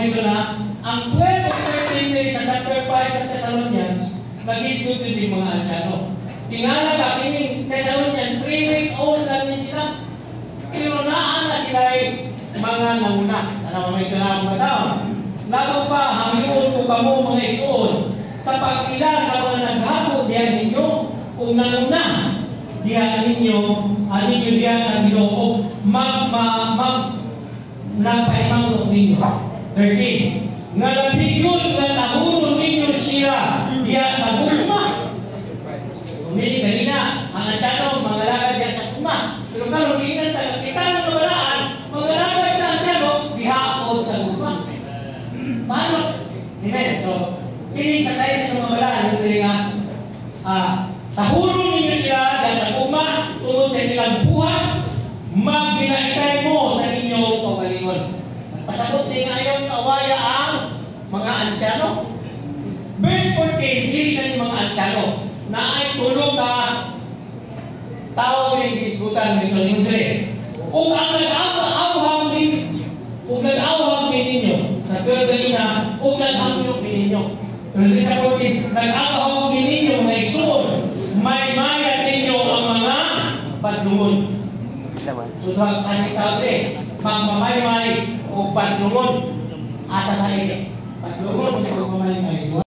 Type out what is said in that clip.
ito na, ang 12 of 13 days sa chapter 5 sa Thessalonians, nag-isgot din mga anciano. Tingala ka, kining Thessalonians, 3 weeks old lang din sila. Pero naan na sila ay mga nanguna. Ano mga isa na kasama? Lago pa, hangyoon ko kamo mga isuon sa pagkila sa mga naghapon diyan ninyo kung nanguna diyan ninyo diyan sa Ginoo nagpahimangot ninyo. 13. Nga nabigod nga nahulog ninyo siya diyan sa gugma. Kumili kanina, ang anciano, mga lagad diyan sa gugma. Pero kalau diinan kita mga balaan, mga lagad sa anciano, bihapon sa gugma. Paano? Amen. So, ini sa sayo sa mga balaan, yung pili nga, tahulog ninyo siya diyan sa gugma, tungod sa ilang buhat, magpinaitay mo sa inyong pagalingon. Nagpasabot din ngayon awaya ang mga ansyano. Verse 14, dili na yung mga ansyano na ay tulong ka tao rin disbutan ng isang Yudre. Kung ang nag-awham din ninyo, sa pero ganina, kung nag-awham din ninyo. Pero din sa 14, nag-awham din ninyo na isun, may maya ninyo ang mga padlungon. So, kasi tabi, magmamay-may o padlungon, asa na ito. Padlungon, magmamay-may.